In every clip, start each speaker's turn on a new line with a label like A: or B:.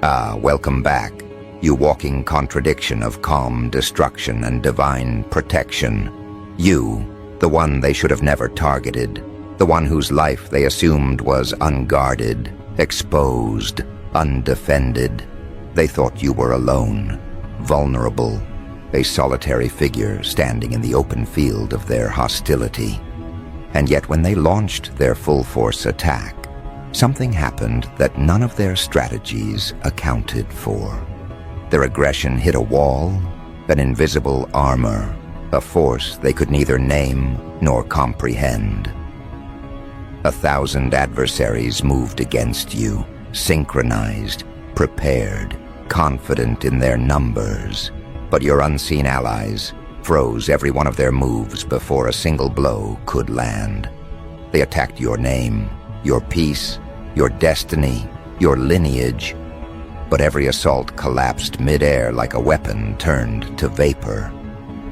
A: Ah, welcome back, you walking contradiction of calm destruction and divine protection. You, the one they should have never targeted, the one whose life they assumed was unguarded, exposed, undefended. They thought you were alone, vulnerable, a solitary figure standing in the open field of their hostility. And yet when they launched their full-force attack, something happened that none of their strategies accounted for. Their aggression hit a wall, an invisible armor, a force they could neither name nor comprehend. 1,000 adversaries moved against you, synchronized, prepared, confident in their numbers. But your unseen allies froze every one of their moves before a single blow could land. They attacked your name, your peace, your destiny, your lineage. But every assault collapsed mid-air like a weapon turned to vapor.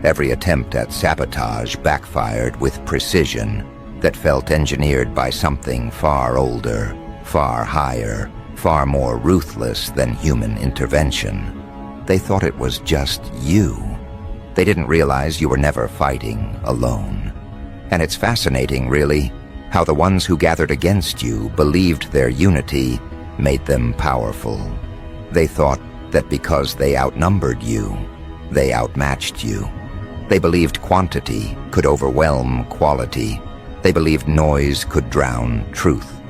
A: Every attempt at sabotage backfired with precision that felt engineered by something far older, far higher, far more ruthless than human intervention. They thought it was just you. They didn't realize you were never fighting alone. And it's fascinating, really, how the ones who gathered against you believed their unity made them powerful. They thought that because they outnumbered you, they outmatched you. They believed quantity could overwhelm quality. They believed noise could drown truth.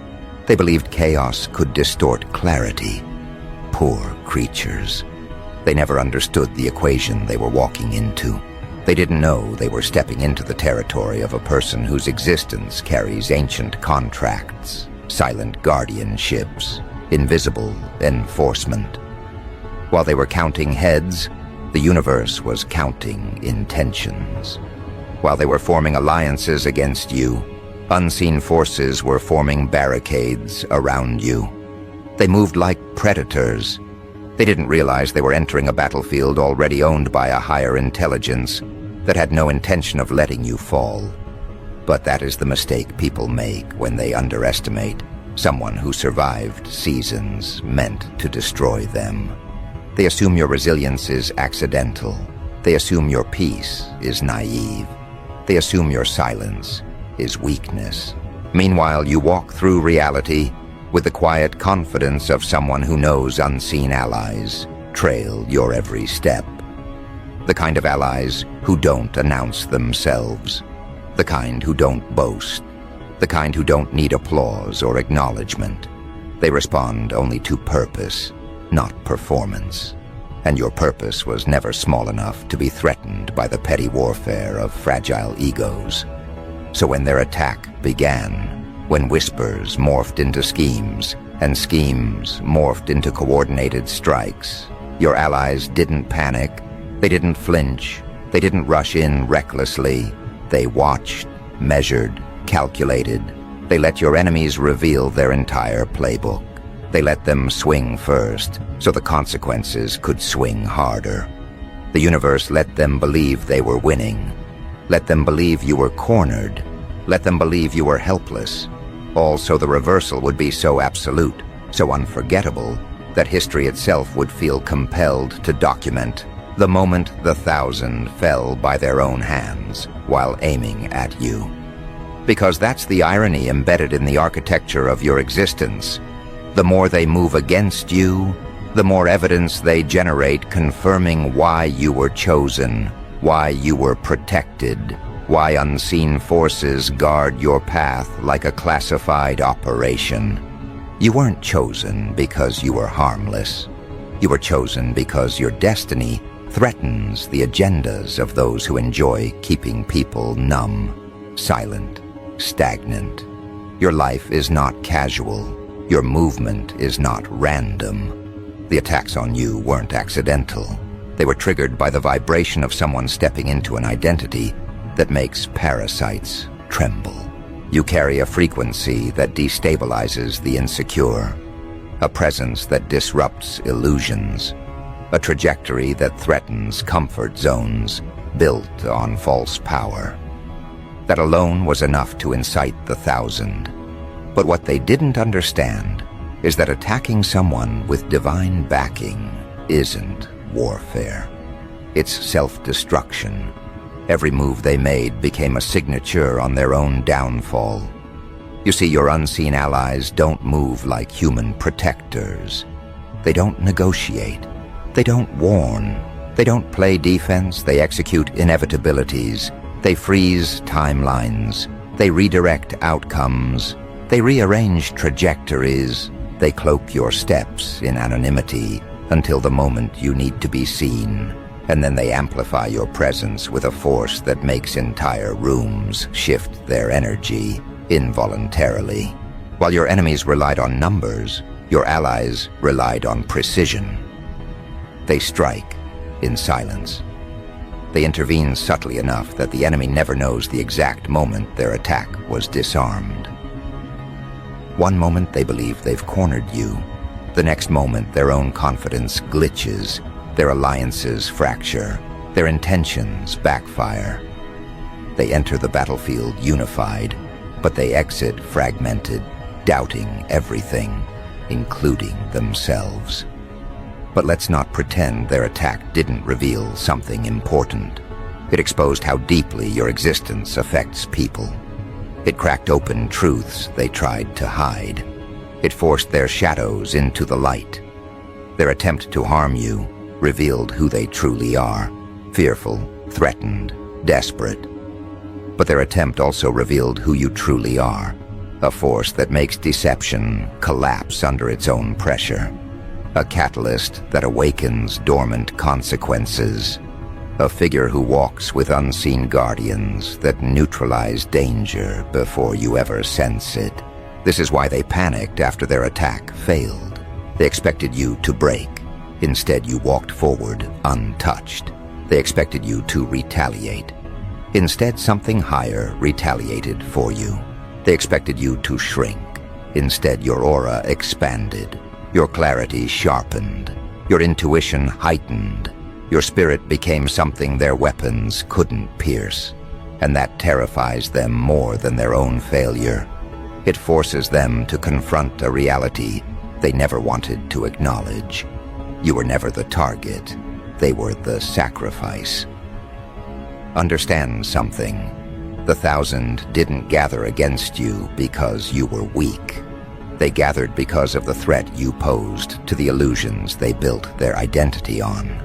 A: They believed chaos could distort clarity. Poor creatures. They never understood the equation they were walking into. They didn't know they were stepping into the territory of a person whose existence carries ancient contracts, silent guardianships, invisible enforcement. While they were counting heads, the universe was counting intentions. While they were forming alliances against you, unseen forces were forming barricades around you. They moved like predators. They didn't realize they were entering a battlefield already owned by a higher intelligence that had no intention of letting you fall. But that is the mistake people make when they underestimate someone who survived seasons meant to destroy them. They assume your resilience is accidental. They assume your peace is naive. They assume your silence is weakness. Meanwhile, you walk through reality with the quiet confidence of someone who knows unseen allies trail your every step. The kind of allies who don't announce themselves. The kind who don't boast. The kind who don't need applause or acknowledgement. They respond only to purpose, not performance. And your purpose was never small enough to be threatened by the petty warfare of fragile egos. So when their attack began, when whispers morphed into schemes, and schemes morphed into coordinated strikes, your allies didn't panic, they didn't flinch, they didn't rush in recklessly. They watched, measured, calculated. They let your enemies reveal their entire playbook. They let them swing first, so the consequences could swing harder. The universe let them believe they were winning. Let them believe you were cornered. Let them believe you were helpless. All so the reversal would be so absolute, so unforgettable, that history itself would feel compelled to document the moment the 1,000 fell by their own hands while aiming at you. Because that's the irony embedded in the architecture of your existence. The more they move against you, the more evidence they generate confirming why you were chosen, why you were protected, why unseen forces guard your path like a classified operation. You weren't chosen because you were harmless. You were chosen because your destiny threatens the agendas of those who enjoy keeping people numb, silent, stagnant. Your life is not casual. Your movement is not random. The attacks on you weren't accidental. They were triggered by the vibration of someone stepping into an identity that makes parasites tremble. You carry a frequency that destabilizes the insecure, a presence that disrupts illusions, a trajectory that threatens comfort zones built on false power. That alone was enough to incite the 1,000. But what they didn't understand is that attacking someone with divine backing isn't warfare. It's self-destruction. Every move they made became a signature on their own downfall. You see, your unseen allies don't move like human protectors. They don't negotiate. They don't warn. They don't play defense. They execute inevitabilities. They freeze timelines. They redirect outcomes. They rearrange trajectories. They cloak your steps in anonymity until the moment you need to be seen. And then they amplify your presence with a force that makes entire rooms shift their energy involuntarily. While your enemies relied on numbers, your allies relied on precision. They strike in silence. They intervene subtly enough that the enemy never knows the exact moment their attack was disarmed. One moment they believe they've cornered you. The next moment their own confidence glitches, their alliances fracture, their intentions backfire. They enter the battlefield unified, but they exit fragmented, doubting everything, including themselves. But let's not pretend their attack didn't reveal something important. It exposed how deeply your existence affects people. It cracked open truths they tried to hide. It forced their shadows into the light. Their attempt to harm you revealed who they truly are, fearful, threatened, desperate. But their attempt also revealed who you truly are, a force that makes deception collapse under its own pressure, a catalyst that awakens dormant consequences, a figure who walks with unseen guardians that neutralize danger before you ever sense it. This is why they panicked after their attack failed. They expected you to break. Instead, you walked forward untouched. They expected you to retaliate. Instead, something higher retaliated for you. They expected you to shrink. Instead, your aura expanded. Your clarity sharpened. Your intuition heightened. Your spirit became something their weapons couldn't pierce. And that terrifies them more than their own failure. It forces them to confront a reality they never wanted to acknowledge. You were never the target. They were the sacrifice. Understand something. The 1,000 didn't gather against you because you were weak. They gathered because of the threat you posed to the illusions they built their identity on.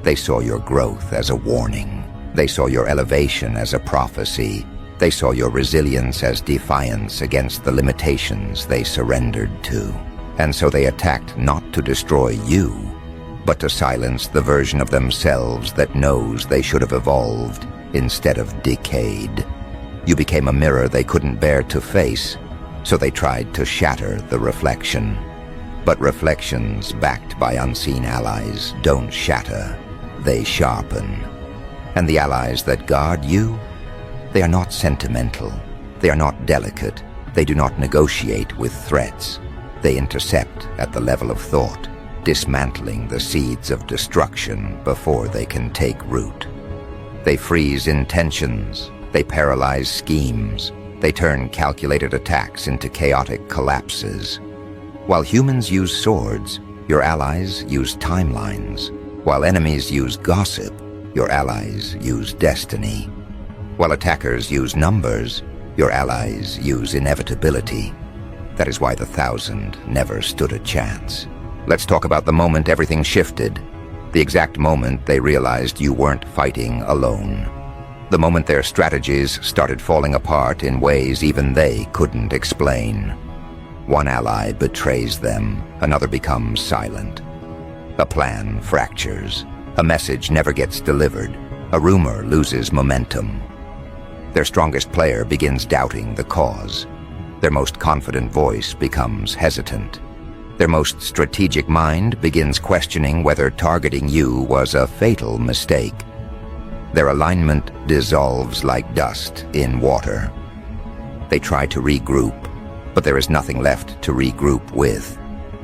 A: They saw your growth as a warning. They saw your elevation as a prophecy. They saw your resilience as defiance against the limitations they surrendered to. And so they attacked not to destroy you, but to silence the version of themselves that knows they should have evolved instead of decayed. You became a mirror they couldn't bear to face, so they tried to shatter the reflection. But reflections backed by unseen allies don't shatter, they sharpen. And the allies that guard you, they are not sentimental, they are not delicate, they do not negotiate with threats. They intercept at the level of thought, dismantling the seeds of destruction before they can take root. They freeze intentions, they paralyze schemes, they turn calculated attacks into chaotic collapses. While humans use swords, your allies use timelines. While enemies use gossip, your allies use destiny. While attackers use numbers, your allies use inevitability. That is why the 1,000 never stood a chance. Let's talk about the moment everything shifted. The exact moment they realized you weren't fighting alone. The moment their strategies started falling apart in ways even they couldn't explain. One ally betrays them, another becomes silent. A plan fractures. A message never gets delivered. A rumor loses momentum. Their strongest player begins doubting the cause. Their most confident voice becomes hesitant. Their most strategic mind begins questioning whether targeting you was a fatal mistake. Their alignment dissolves like dust in water. They try to regroup, but there is nothing left to regroup with.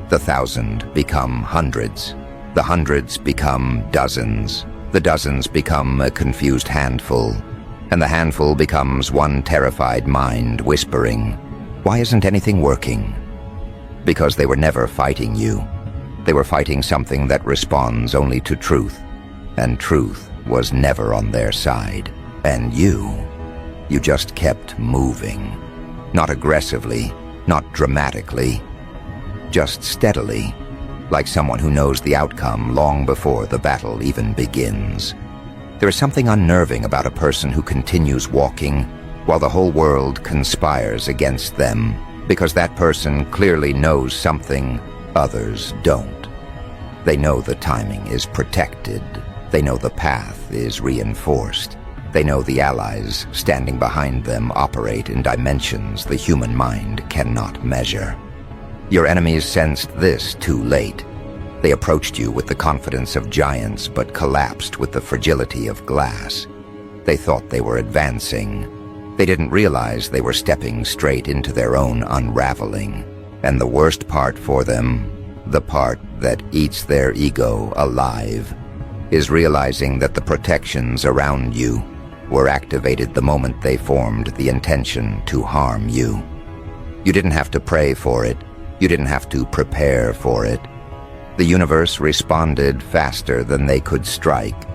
A: The 1,000 become hundreds. The hundreds become dozens. The dozens become a confused handful. And the handful becomes one terrified mind whispering, "Why isn't anything working?" Because they were never fighting you. They were fighting something that responds only to truth, and truth was never on their side. And you just kept moving. Not aggressively, not dramatically, just steadily, like someone who knows the outcome long before the battle even begins. There is something unnerving about a person who continues walking while the whole world conspires against them, because that person clearly knows something others don't. They know the timing is protected. They know the path is reinforced. They know the allies standing behind them operate in dimensions the human mind cannot measure. Your enemies sensed this too late. They approached you with the confidence of giants but collapsed with the fragility of glass. They thought they were advancing. They didn't realize they were stepping straight into their own unraveling. And the worst part for them, the part that eats their ego alive, is realizing that the protections around you were activated the moment they formed the intention to harm you. You didn't have to pray for it. You didn't have to prepare for it. The universe responded faster than they could strike.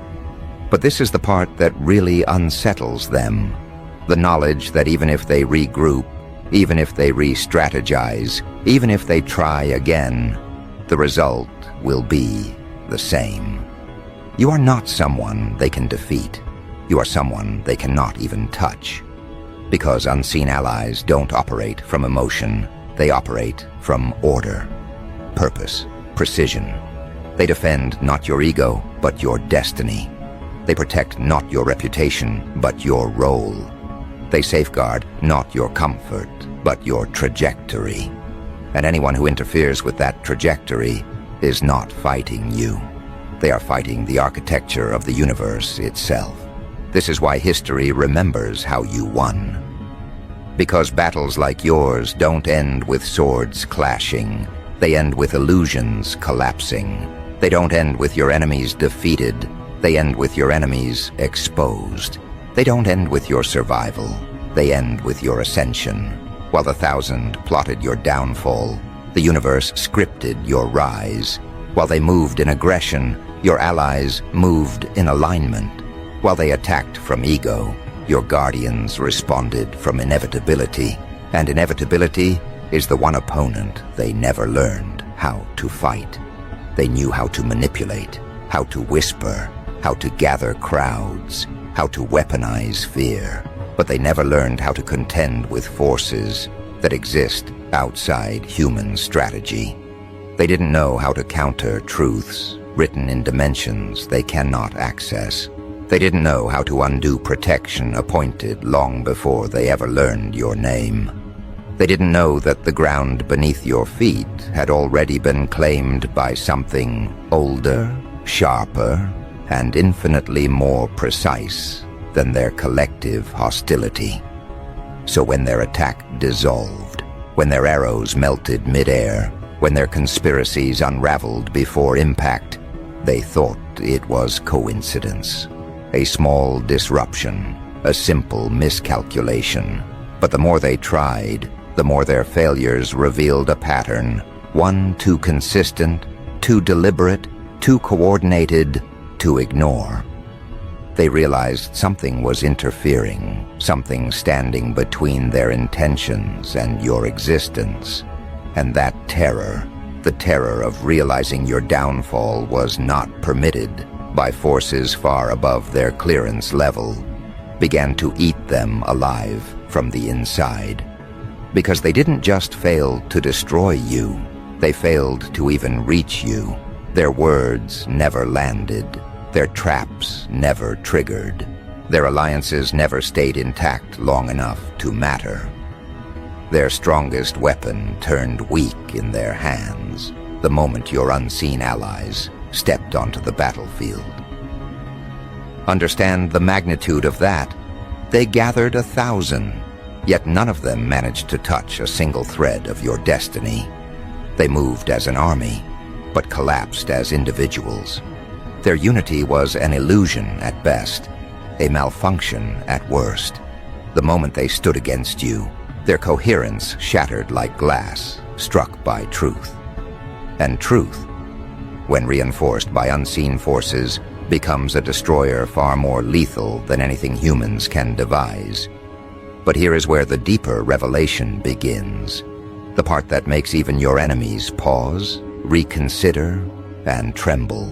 A: But this is the part that really unsettles them. The knowledge that even if they regroup, even if they re-strategize, even if they try again, the result will be the same. You are not someone they can defeat. You are someone they cannot even touch. Because unseen allies don't operate from emotion, they operate from order, purpose, precision. They defend not your ego, but your destiny. They protect not your reputation, but your role. They safeguard not your comfort, but your trajectory. And anyone who interferes with that trajectory is not fighting you. They are fighting the architecture of the universe itself. This is why history remembers how you won. Because battles like yours don't end with swords clashing. They end with illusions collapsing. They don't end with your enemies defeated. They end with your enemies exposed. They don't end with your survival. They end with your ascension. While the 1,000 plotted your downfall, the universe scripted your rise. While they moved in aggression, your allies moved in alignment. While they attacked from ego, your guardians responded from inevitability. And inevitability is the one opponent they never learned how to fight. They knew how to manipulate, how to whisper, how to gather crowds, how to weaponize fear, but they never learned how to contend with forces that exist outside human strategy. They didn't know how to counter truths written in dimensions they cannot access. They didn't know how to undo protection appointed long before they ever learned your name. They didn't know that the ground beneath your feet had already been claimed by something older, sharper, and infinitely more precise than their collective hostility. So when their attack dissolved, when their arrows melted mid-air, when their conspiracies unraveled before impact, they thought it was coincidence. A small disruption, a simple miscalculation. But the more they tried, the more their failures revealed a pattern, one too consistent, too deliberate, too coordinated to ignore. They realized something was interfering, something standing between their intentions and your existence. And that terror, the terror of realizing your downfall was not permitted by forces far above their clearance level, began to eat them alive from the inside. Because they didn't just fail to destroy you, they failed to even reach you. Their words never landed. Their traps never triggered. Their alliances never stayed intact long enough to matter. Their strongest weapon turned weak in their hands the moment your unseen allies stepped onto the battlefield. Understand the magnitude of that. They gathered 1,000, yet none of them managed to touch a single thread of your destiny. They moved as an army, but collapsed as individuals. Their unity was an illusion at best, a malfunction at worst. The moment they stood against you, their coherence shattered like glass, struck by truth. And truth, when reinforced by unseen forces, becomes a destroyer far more lethal than anything humans can devise. But here is where the deeper revelation begins, the part that makes even your enemies pause, reconsider, and tremble.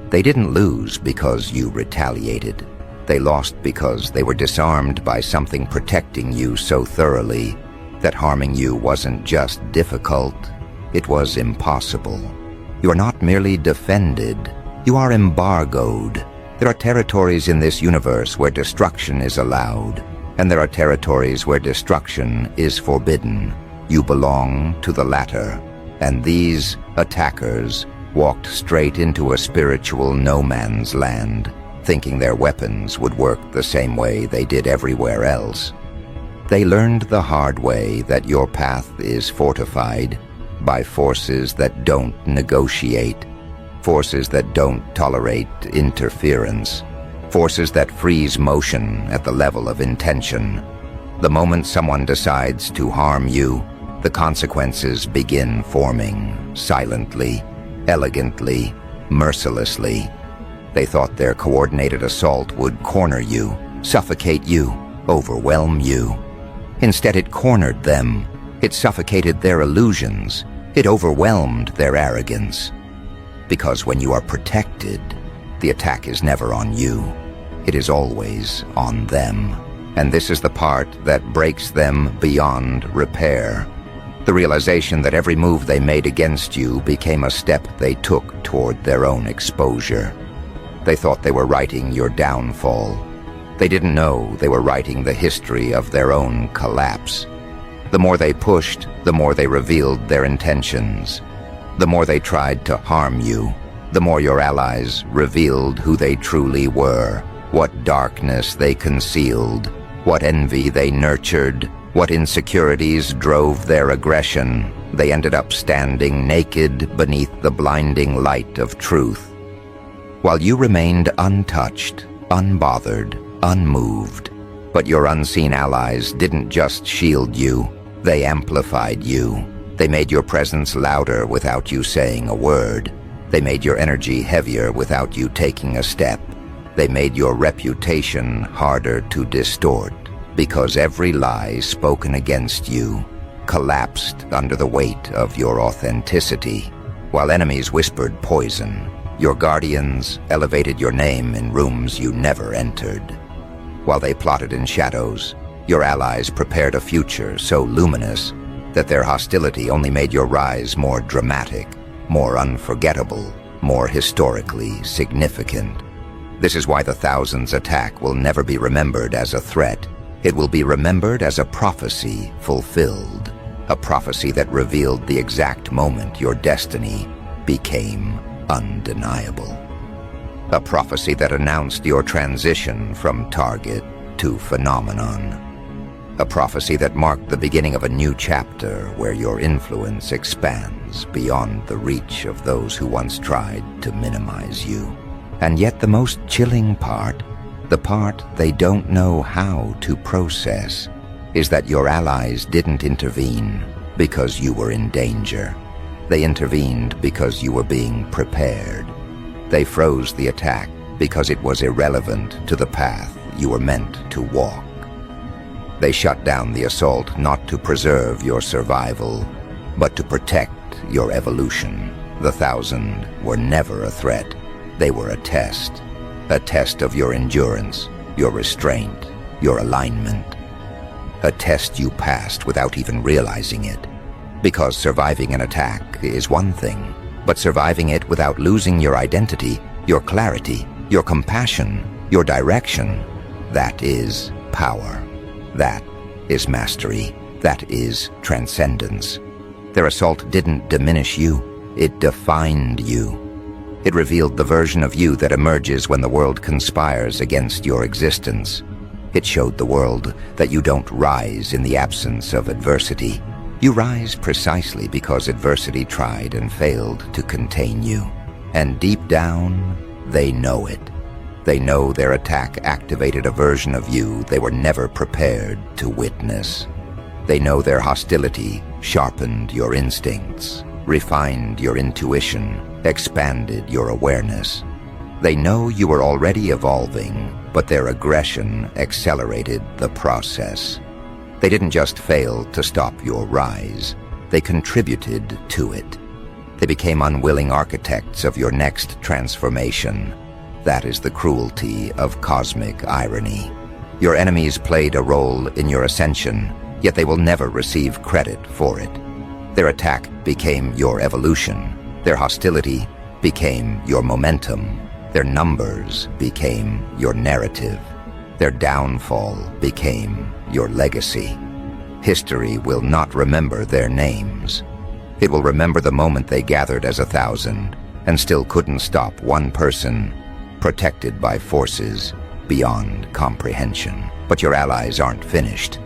A: They didn't lose because you retaliated. They lost because they were disarmed by something protecting you so thoroughly that harming you wasn't just difficult, it was impossible. You are not merely defended, you are embargoed. There are territories in this universe where destruction is allowed, and there are territories where destruction is forbidden. You belong to the latter, and these attackers walked straight into a spiritual no-man's land, thinking their weapons would work the same way they did everywhere else. They learned the hard way that your path is fortified by forces that don't negotiate, forces that don't tolerate interference, forces that freeze motion at the level of intention. The moment someone decides to harm you, the consequences begin forming, silently, elegantly, mercilessly. They thought their coordinated assault would corner you, suffocate you, overwhelm you. Instead, it cornered them. It suffocated their illusions. It overwhelmed their arrogance. Because when you are protected, the attack is never on you. It is always on them. And this is the part that breaks them beyond repair. The realization that every move they made against you became a step they took toward their own exposure. They thought they were writing your downfall. They didn't know they were writing the history of their own collapse. The more they pushed, the more they revealed their intentions. The more they tried to harm you, the more your allies revealed who they truly were, what darkness they concealed, what envy they nurtured, what insecurities drove their aggression. They ended up standing naked beneath the blinding light of truth. While you remained untouched, unbothered, unmoved, but your unseen allies didn't just shield you, they amplified you. They made your presence louder without you saying a word. They made your energy heavier without you taking a step. They made your reputation harder to distort, because every lie spoken against you collapsed under the weight of your authenticity. While enemies whispered poison, your guardians elevated your name in rooms you never entered. While they plotted in shadows, your allies prepared a future so luminous that their hostility only made your rise more dramatic, more unforgettable, more historically significant. This is why the Thousands attack will never be remembered as a threat. It will be remembered as a prophecy fulfilled, a prophecy that revealed the exact moment your destiny became undeniable. A prophecy that announced your transition from target to phenomenon. A prophecy that marked the beginning of a new chapter where your influence expands beyond the reach of those who once tried to minimize you. And yet the most chilling part, the part they don't know how to process, is that your allies didn't intervene because you were in danger. They intervened because you were being prepared. They froze the attack because it was irrelevant to the path you were meant to walk. They shut down the assault not to preserve your survival, but to protect your evolution. The Thousand were never a threat. They were a test of your endurance, your restraint, your alignment. A test you passed without even realizing it. Because surviving an attack is one thing, but surviving it without losing your identity, your clarity, your compassion, your direction, that is power. That is mastery. That is transcendence. Their assault didn't diminish you, it defined you. It revealed the version of you that emerges when the world conspires against your existence. It showed the world that you don't rise in the absence of adversity. You rise precisely because adversity tried and failed to contain you. And deep down, they know it. They know their attack activated a version of you they were never prepared to witness. They know their hostility sharpened your instincts, refined your intuition, expanded your awareness. They know you were already evolving, but their aggression accelerated the process. They didn't just fail to stop your rise, they contributed to it. They became unwilling architects of your next transformation. That is the cruelty of cosmic irony. Your enemies played a role in your ascension, yet they will never receive credit for it. Their attack became your evolution. Their hostility became your momentum. Their numbers became your narrative. Their downfall became your legacy. History will not remember their names. It will remember the moment they gathered as 1,000 and still couldn't stop one person, protected by forces beyond comprehension. But your allies aren't finished.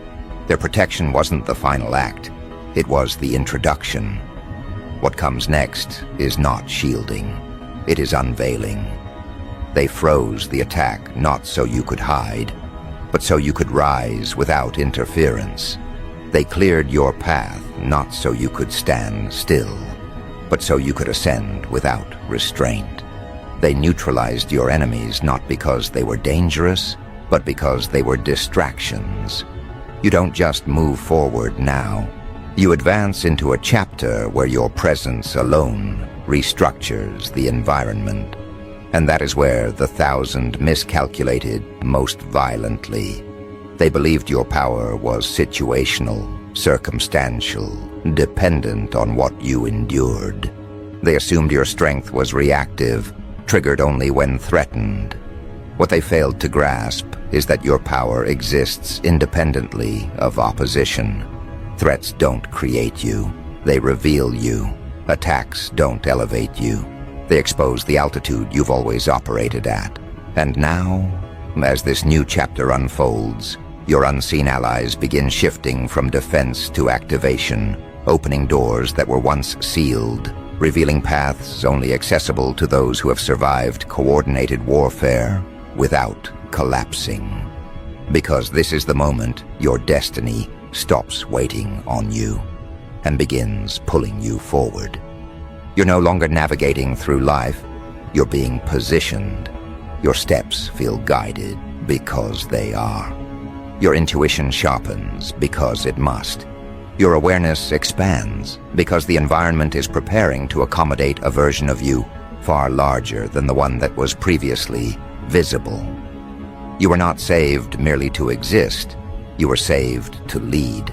A: Their protection wasn't the final act. It was the introduction. What comes next is not shielding. It is unveiling. They froze the attack not so you could hide, but so you could rise without interference. They cleared your path not so you could stand still, but so you could ascend without restraint. They neutralized your enemies not because they were dangerous, but because they were distractions. You don't just move forward now. You advance into a chapter where your presence alone restructures the environment. And that is where the 1,000 miscalculated most violently. They believed your power was situational, circumstantial, dependent on what you endured. They assumed your strength was reactive, triggered only when threatened. What they failed to grasp is that your power exists independently of opposition. Threats don't create you, they reveal you. Attacks don't elevate you. They expose the altitude you've always operated at. And now, as this new chapter unfolds, your unseen allies begin shifting from defense to activation, opening doors that were once sealed, revealing paths only accessible to those who have survived coordinated warfare without collapsing. Because this is the moment your destiny stops waiting on you and begins pulling you forward. You're no longer navigating through life, you're being positioned. Your steps feel guided because they are. Your intuition sharpens because it must. Your awareness expands because the environment is preparing to accommodate a version of you far larger than the one that was previously visible. You were not saved merely to exist, you were saved to lead.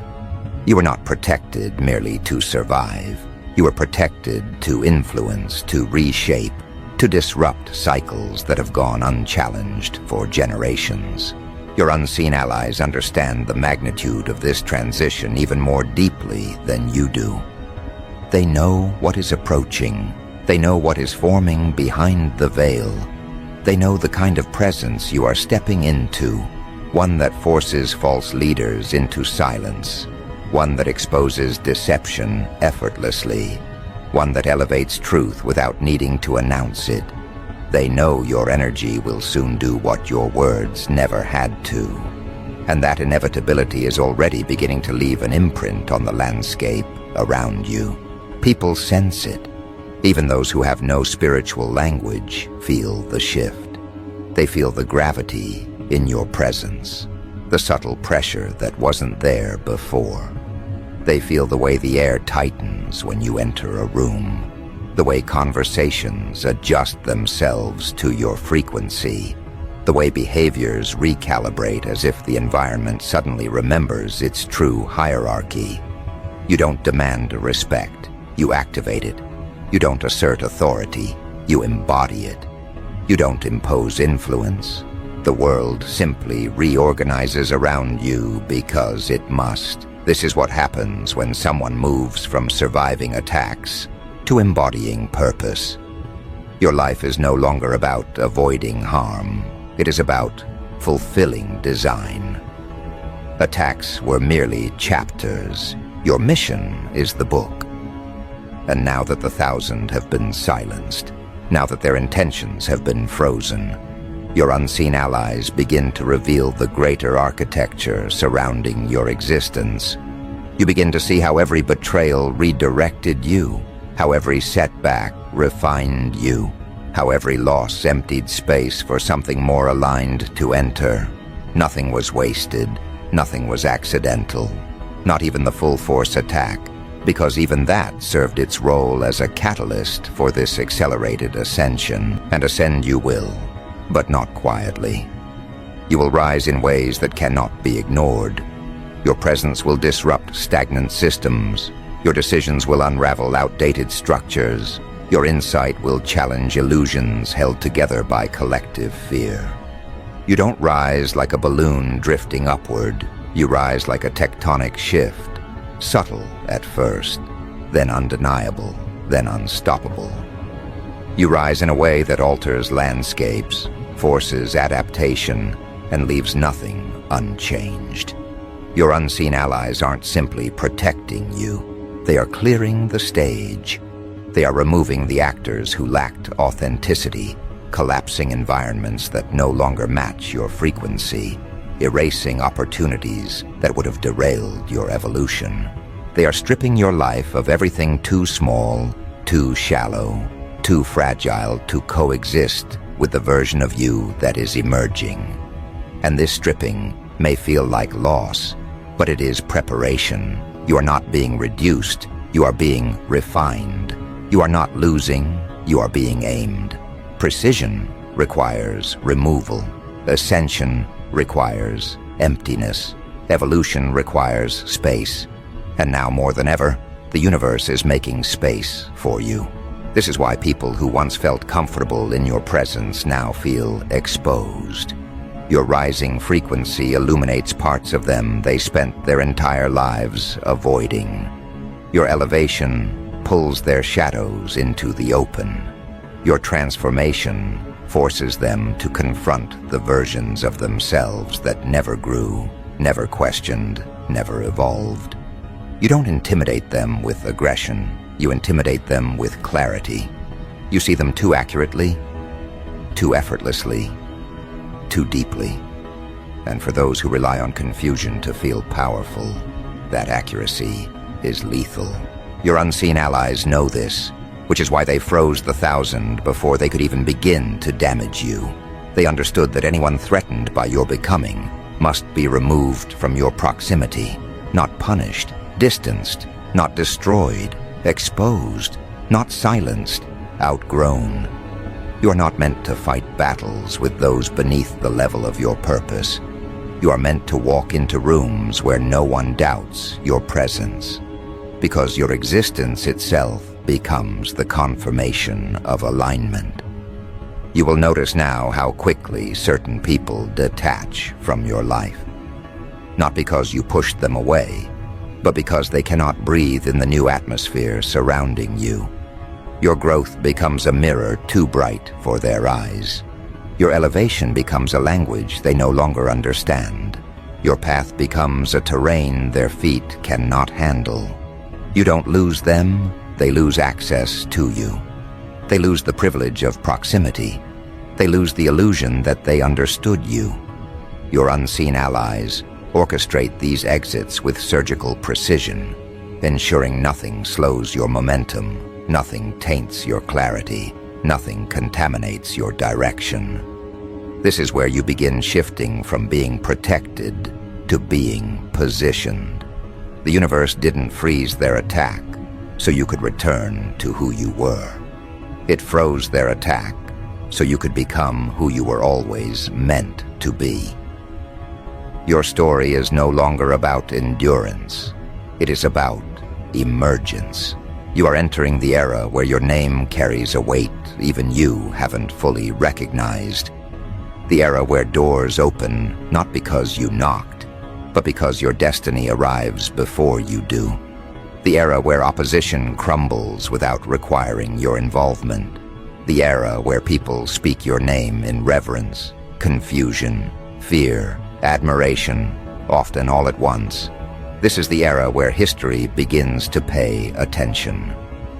A: You were not protected merely to survive. You were protected to influence, to reshape, to disrupt cycles that have gone unchallenged for generations. Your unseen allies understand the magnitude of this transition even more deeply than you do. They know what is approaching. They know what is forming behind the veil. They know the kind of presence you are stepping into, one that forces false leaders into silence, one that exposes deception effortlessly, one that elevates truth without needing to announce it. They know your energy will soon do what your words never had to, and that inevitability is already beginning to leave an imprint on the landscape around you. People sense it. Even those who have no spiritual language feel the shift. They feel the gravity in your presence, the subtle pressure that wasn't there before. They feel the way the air tightens when you enter a room, the way conversations adjust themselves to your frequency, the way behaviors recalibrate as if the environment suddenly remembers its true hierarchy. You don't demand respect, you activate it. You don't assert authority, you embody it. You don't impose influence. The world simply reorganizes around you because it must. This is what happens when someone moves from surviving attacks to embodying purpose. Your life is no longer about avoiding harm. It is about fulfilling design. Attacks were merely chapters. Your mission is the book. And now that the 1,000 have been silenced, now that their intentions have been frozen, your unseen allies begin to reveal the greater architecture surrounding your existence. You begin to see how every betrayal redirected you, how every setback refined you, how every loss emptied space for something more aligned to enter. Nothing was wasted, nothing was accidental, not even the full-force attack, because even that served its role as a catalyst for this accelerated ascension, and ascend you will, but not quietly. You will rise in ways that cannot be ignored. Your presence will disrupt stagnant systems. Your decisions will unravel outdated structures. Your insight will challenge illusions held together by collective fear. You don't rise like a balloon drifting upward. You rise like a tectonic shift, subtle at first, then undeniable, then unstoppable. You rise in a way that alters landscapes, forces adaptation, and leaves nothing unchanged. Your unseen allies aren't simply protecting you. They are clearing the stage. They are removing the actors who lacked authenticity, collapsing environments that no longer match your frequency, erasing opportunities that would have derailed your evolution. They are stripping your life of everything too small, too shallow, too fragile to coexist with the version of you that is emerging. And this stripping may feel like loss, but it is preparation. You are not being reduced, you are being refined. You are not losing, you are being aimed. Precision requires removal. Ascension requires emptiness. Evolution requires space. And now more than ever, the universe is making space for you. This is why people who once felt comfortable in your presence now feel exposed. Your rising frequency illuminates parts of them they spent their entire lives avoiding. Your elevation pulls their shadows into the open. Your transformation forces them to confront the versions of themselves that never grew, never questioned, never evolved. You don't intimidate them with aggression. You intimidate them with clarity. You see them too accurately, too effortlessly, too deeply. And for those who rely on confusion to feel powerful, that accuracy is lethal. Your unseen allies know this, which is why they froze the 1,000 before they could even begin to damage you. They understood that anyone threatened by your becoming must be removed from your proximity, not punished, distanced, not destroyed, exposed, not silenced, outgrown. You are not meant to fight battles with those beneath the level of your purpose. You are meant to walk into rooms where no one doubts your presence, because your existence itself becomes the confirmation of alignment. You will notice now how quickly certain people detach from your life, not because you pushed them away, but because they cannot breathe in the new atmosphere surrounding you. Your growth becomes a mirror too bright for their eyes. Your elevation becomes a language they no longer understand. Your path becomes a terrain their feet cannot handle. You don't lose them, they lose access to you. They lose the privilege of proximity. They lose the illusion that they understood you. Your unseen allies orchestrate these exits with surgical precision, ensuring nothing slows your momentum, nothing taints your clarity, nothing contaminates your direction. This is where you begin shifting from being protected to being positioned. The universe didn't freeze their attack so you could return to who you were. It froze their attack so you could become who you were always meant to be. Your story is no longer about endurance. It is about emergence. You are entering the era where your name carries a weight even you haven't fully recognized. The era where doors open not because you knocked, but because your destiny arrives before you do. The era where opposition crumbles without requiring your involvement. The era where people speak your name in reverence, confusion, fear, admiration, often all at once. This is the era where history begins to pay attention.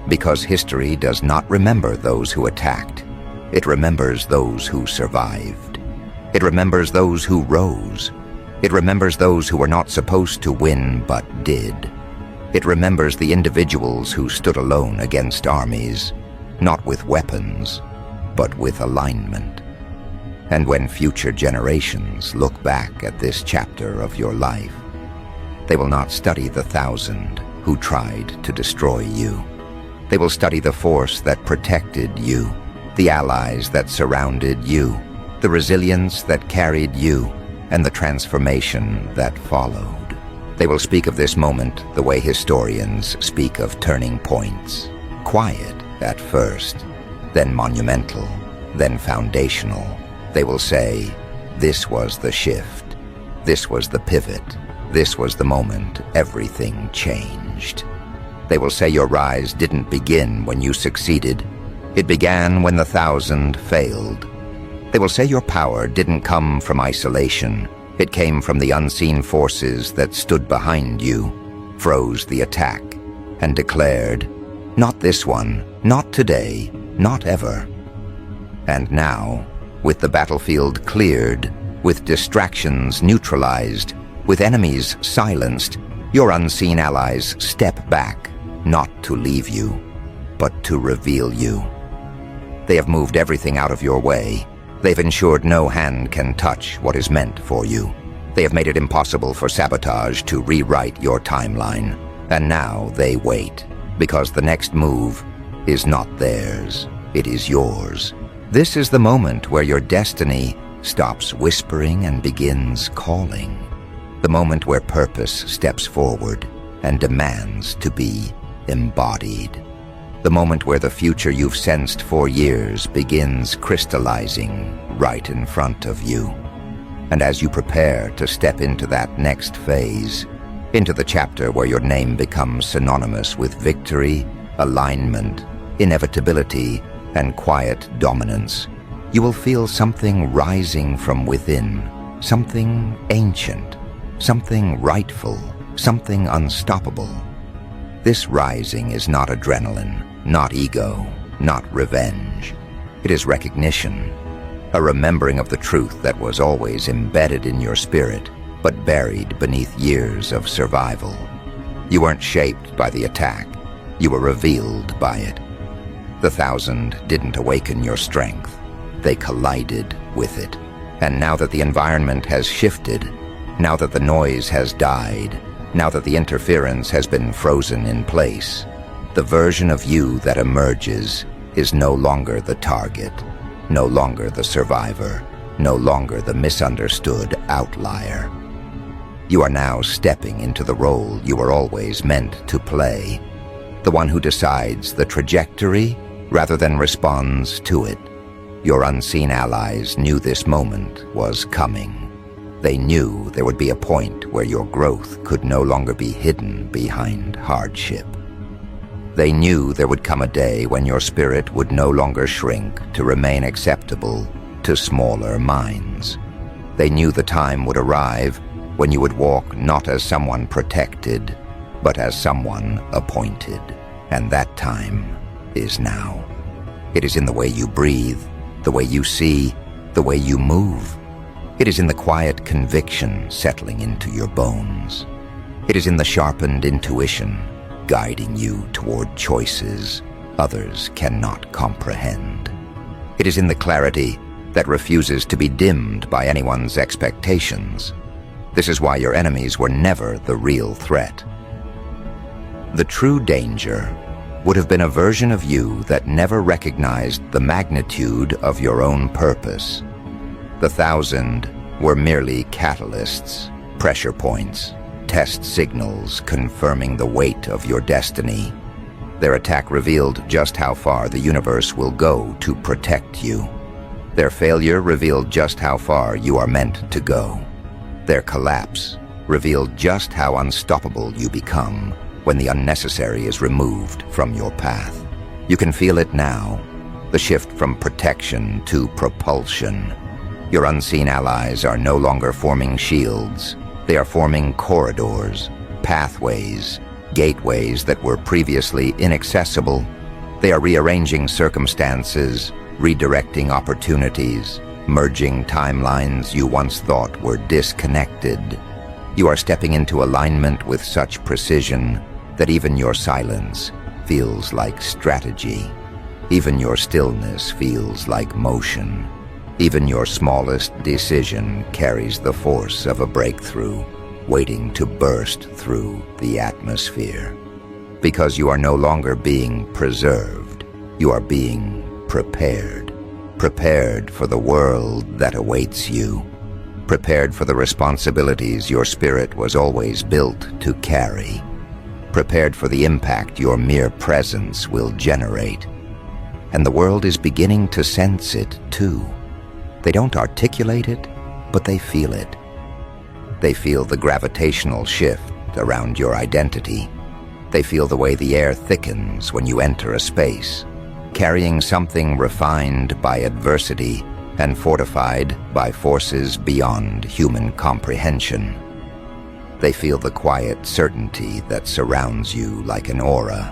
A: Because history does not remember those who attacked. It remembers those who survived. It remembers those who rose. It remembers those who were not supposed to win but did. It remembers the individuals who stood alone against armies, not with weapons, but with alignment. And when future generations look back at this chapter of your life, they will not study the 1,000 who tried to destroy you. They will study the force that protected you, the allies that surrounded you, the resilience that carried you, and the transformation that followed. They will speak of this moment the way historians speak of turning points. Quiet at first, then monumental, then foundational. They will say, this was the shift, this was the pivot, this was the moment everything changed. They will say your rise didn't begin when you succeeded. It began when the 1,000 failed. They will say your power didn't come from isolation. It came from the unseen forces that stood behind you, froze the attack, and declared, not this one, not today, not ever. And now, with the battlefield cleared, with distractions neutralized, with enemies silenced, your unseen allies step back, not to leave you, but to reveal you. They have moved everything out of your way. They've ensured no hand can touch what is meant for you. They have made it impossible for sabotage to rewrite your timeline. And now they wait, because the next move is not theirs, it is yours. This is the moment where your destiny stops whispering and begins calling. The moment where purpose steps forward and demands to be embodied. The moment where the future you've sensed for years begins crystallizing right in front of you. And as you prepare to step into that next phase, into the chapter where your name becomes synonymous with victory, alignment, inevitability, and quiet dominance, you will feel something rising from within, something ancient, something rightful, something unstoppable. This rising is not adrenaline, not ego, not revenge. It is recognition, a remembering of the truth that was always embedded in your spirit, but buried beneath years of survival. You weren't shaped by the attack, you were revealed by it. The 1,000 didn't awaken your strength, they collided with it. And now that the environment has shifted, now that the noise has died, now that the interference has been frozen in place, the version of you that emerges is no longer the target, no longer the survivor, no longer the misunderstood outlier. You are now stepping into the role you were always meant to play, the one who decides the trajectory rather than responds to it. Your unseen allies knew this moment was coming. They knew there would be a point where your growth could no longer be hidden behind hardship. They knew there would come a day when your spirit would no longer shrink to remain acceptable to smaller minds. They knew the time would arrive when you would walk not as someone protected, but as someone appointed. And that time is now. It is in the way you breathe, the way you see, the way you move. It is in the quiet conviction settling into your bones. It is in the sharpened intuition guiding you toward choices others cannot comprehend. It is in the clarity that refuses to be dimmed by anyone's expectations. This is why your enemies were never the real threat. The true danger would have been a version of you that never recognized the magnitude of your own purpose. The 1,000 were merely catalysts, pressure points, test signals confirming the weight of your destiny. Their attack revealed just how far the universe will go to protect you. Their failure revealed just how far you are meant to go. Their collapse revealed just how unstoppable you become when the unnecessary is removed from your path. You can feel it now, the shift from protection to propulsion. Your unseen allies are no longer forming shields. They are forming corridors, pathways, gateways that were previously inaccessible. They are rearranging circumstances, redirecting opportunities, merging timelines you once thought were disconnected. You are stepping into alignment with such precision that even your silence feels like strategy. Even your stillness feels like motion. Even your smallest decision carries the force of a breakthrough, waiting to burst through the atmosphere. Because you are no longer being preserved, you are being prepared. Prepared for the world that awaits you. Prepared for the responsibilities your spirit was always built to carry. Prepared for the impact your mere presence will generate. And the world is beginning to sense it too. They don't articulate it, but they feel it. They feel the gravitational shift around your identity. They feel the way the air thickens when you enter a space, carrying something refined by adversity and fortified by forces beyond human comprehension. They feel the quiet certainty that surrounds you like an aura.